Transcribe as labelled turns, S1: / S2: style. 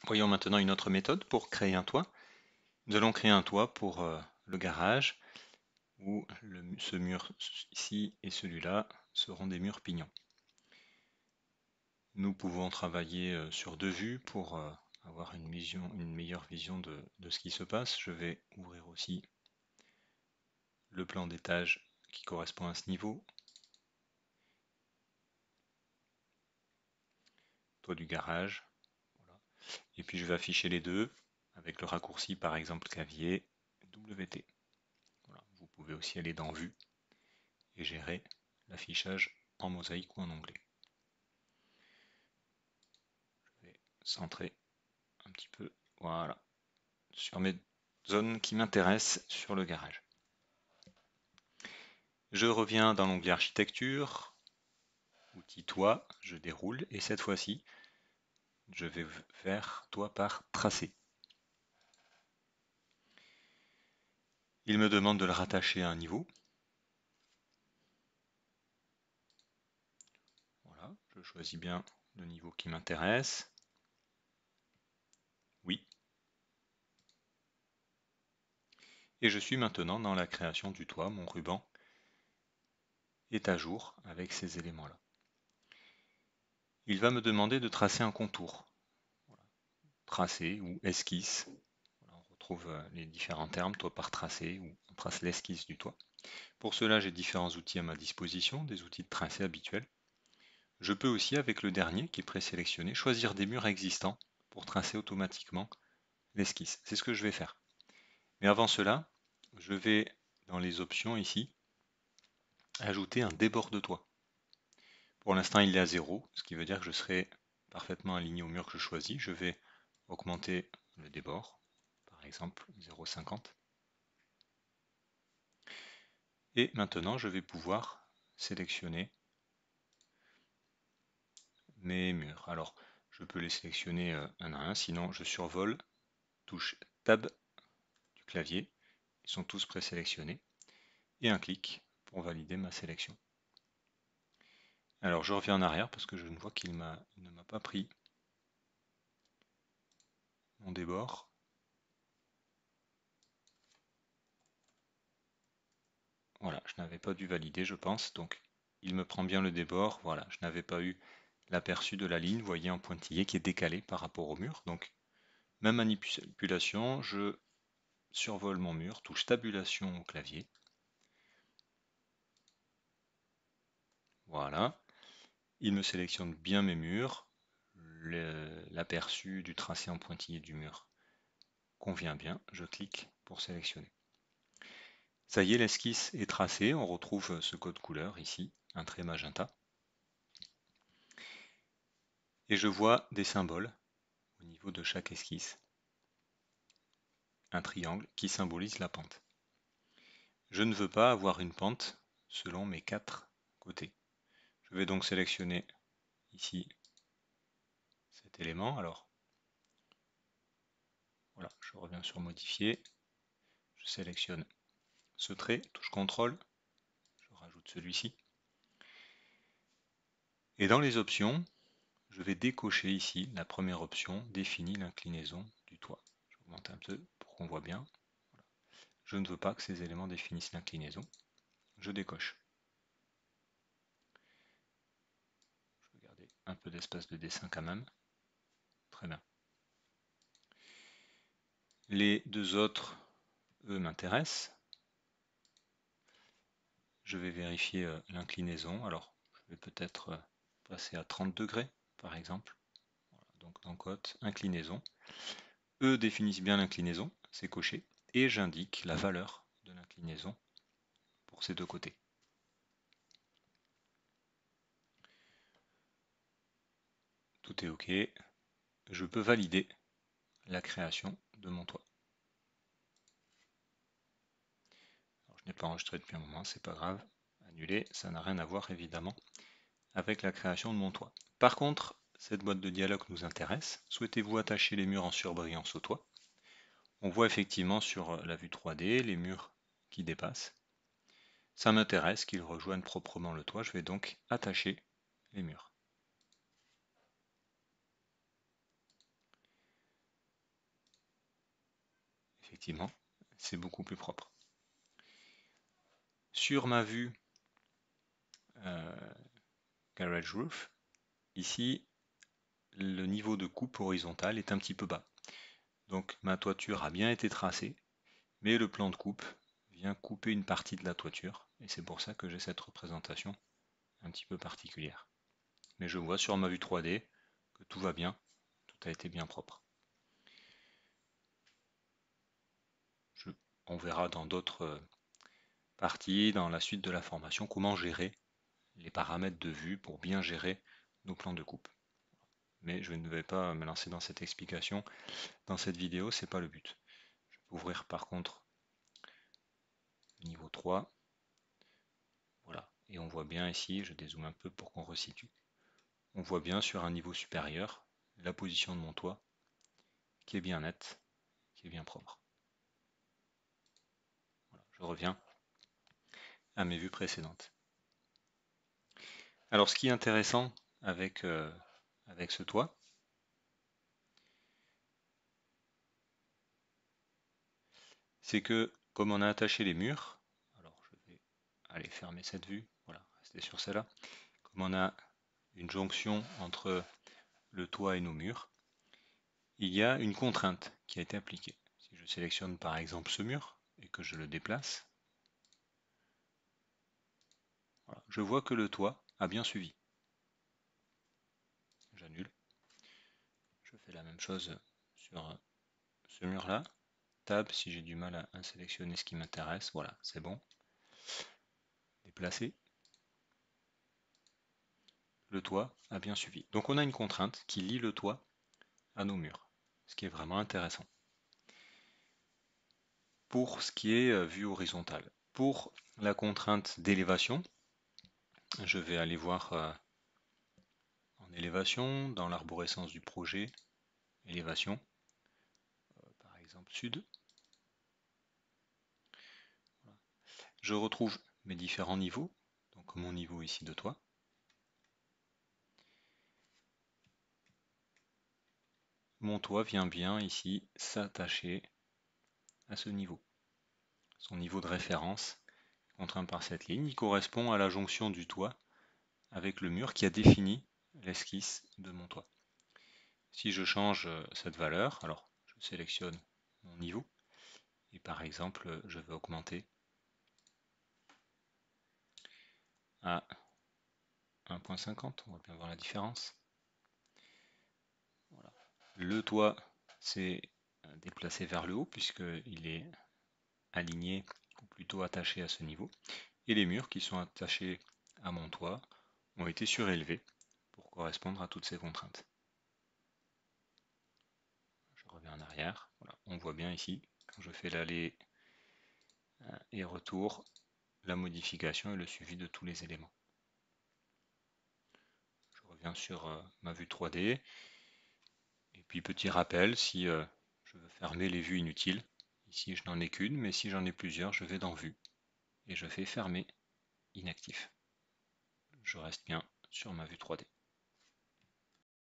S1: Voyons maintenant une autre méthode pour créer un toit. Nous allons créer un toit pour le garage où ce mur ici et celui-là seront des murs pignons. Nous pouvons travailler sur deux vues pour avoir une meilleure vision de ce qui se passe. Je vais ouvrir aussi le plan d'étage qui correspond à ce niveau. Toit du garage. Voilà. Et puis je vais afficher les deux avec le raccourci par exemple clavier WT. Voilà. Vous pouvez aussi aller dans Vue et gérer l'affichage en mosaïque ou en onglet. Je vais centrer un petit peu, voilà, sur mes zones qui m'intéressent sur le garage. Je reviens dans l'onglet architecture, outil toit, je déroule et cette fois-ci, je vais faire toit par tracé. Il me demande de le rattacher à un niveau. Voilà, je choisis bien le niveau qui m'intéresse. Oui. Et je suis maintenant dans la création du toit. Mon ruban est à jour avec ces éléments-là. Il va me demander de tracer un contour. Voilà. Tracé ou esquisse. Voilà, on retrouve les différents termes, toit par tracé, ou on trace l'esquisse du toit. Pour cela, j'ai différents outils à ma disposition, des outils de tracé habituels. Je peux aussi, avec le dernier qui est présélectionné, choisir des murs existants pour tracer automatiquement l'esquisse. C'est ce que je vais faire. Mais avant cela, je vais dans les options ici, ajouter un débord de toit. Pour l'instant, il est à 0, ce qui veut dire que je serai parfaitement aligné au mur que je choisis. Je vais augmenter le débord, par exemple 0,50. Et maintenant, je vais pouvoir sélectionner mes murs. Alors, je peux les sélectionner un à un, sinon je survole, touche Tab du clavier, ils sont tous présélectionnés, et un clic pour valider ma sélection. Alors je reviens en arrière parce que je ne vois qu'il ne m'a pas pris mon débord. Voilà, je n'avais pas dû valider, je pense, donc il me prend bien le débord. Voilà, je n'avais pas eu l'aperçu de la ligne, vous voyez, en pointillé qui est décalé par rapport au mur. Donc, même manipulation, je survole mon mur, touche tabulation au clavier. Voilà, il me sélectionne bien mes murs. L'aperçu du tracé en pointillé du mur convient bien. Je clique pour sélectionner. Ça y est, l'esquisse est tracée. On retrouve ce code couleur ici, un trait magenta. Et je vois des symboles au niveau de chaque esquisse. Un triangle qui symbolise la pente. Je ne veux pas avoir une pente selon mes 4 côtés. Je vais donc sélectionner ici cet élément. Alors, voilà, je reviens sur modifier. Je sélectionne ce trait, touche CTRL, je rajoute celui-ci. Et dans les options, je vais décocher ici la première option, définit l'inclinaison du toit. J'augmente un peu pour qu'on voit bien. Voilà. Je ne veux pas que ces éléments définissent l'inclinaison. Je décoche. Je vais garder un peu d'espace de dessin quand même. Très bien. Les deux autres, eux, m'intéressent. Je vais vérifier l'inclinaison. Alors, je vais peut-être passer à 30 degrés, par exemple. Voilà, donc dans cote, inclinaison. Eux définissent bien l'inclinaison, c'est coché. Et j'indique la valeur de l'inclinaison pour ces deux côtés. Tout est OK. Je peux valider la création de mon toit. Alors, je n'ai pas enregistré depuis un moment, c'est pas grave. Annuler, ça n'a rien à voir évidemment avec la création de mon toit. Par contre, cette boîte de dialogue nous intéresse. Souhaitez-vous attacher les murs en surbrillance au toit? On voit effectivement sur la vue 3D les murs qui dépassent. Ça m'intéresse qu'ils rejoignent proprement le toit. Je vais donc attacher les murs. effectivement, c'est beaucoup plus propre. Sur ma vue Garage Roof, ici, le niveau de coupe horizontale est un petit peu bas. Donc ma toiture a bien été tracée, mais le plan de coupe vient couper une partie de la toiture, et c'est pour ça que j'ai cette représentation un petit peu particulière. Mais je vois sur ma vue 3D que tout va bien, tout a été bien propre. On verra dans d'autres parties, dans la suite de la formation, comment gérer les paramètres de vue pour bien gérer nos plans de coupe. Mais je ne vais pas me lancer dans cette explication dans cette vidéo, c'est pas le but. Je peux ouvrir par contre le niveau 3. Voilà, et on voit bien ici, je dézoome un peu pour qu'on resitue. On voit bien sur un niveau supérieur la position de mon toit qui est bien nette, qui est bien propre. Voilà, je reviens à mes vues précédentes. Alors ce qui est intéressant avec, avec ce toit, c'est que comme on a attaché les murs, alors je vais aller fermer cette vue, voilà, rester sur celle-là, comme on a une jonction entre le toit et nos murs, il y a une contrainte qui a été appliquée. Si je sélectionne par exemple ce mur et que je le déplace, voilà, je vois que le toit a bien suivi. J'annule. Je fais la même chose sur ce mur-là. Tab si j'ai du mal à sélectionner ce qui m'intéresse. Voilà, c'est bon. Déplacer. Le toit a bien suivi. Donc on a une contrainte qui lie le toit à nos murs, ce qui est vraiment intéressant. Pour ce qui est vue horizontale. Pour la contrainte d'élévation, je vais aller voir en élévation, dans l'arborescence du projet, élévation, par exemple sud. Voilà. Je retrouve mes différents niveaux, donc mon niveau ici de toit. Mon toit vient bien ici s'attacher à ce niveau. Son niveau de référence, contraint par cette ligne, il correspond à la jonction du toit avec le mur qui a défini l'esquisse de mon toit. Si je change cette valeur, alors je sélectionne mon niveau et par exemple je vais augmenter à 1.50, on va bien voir la différence. Voilà. Le toit s'est déplacé vers le haut puisqu'il est aligné ou plutôt attaché à ce niveau. Et les murs qui sont attachés à mon toit ont été surélevés pour correspondre à toutes ces contraintes. Je reviens en arrière. Voilà. On voit bien ici, quand je fais l'aller et retour, la modification et le suivi de tous les éléments. Je reviens sur ma vue 3D. Et puis petit rappel, si je veux fermer les vues inutiles, ici je n'en ai qu'une, mais si j'en ai plusieurs, je vais dans Vue et je fais fermer inactif. Je reste bien sur ma vue 3D.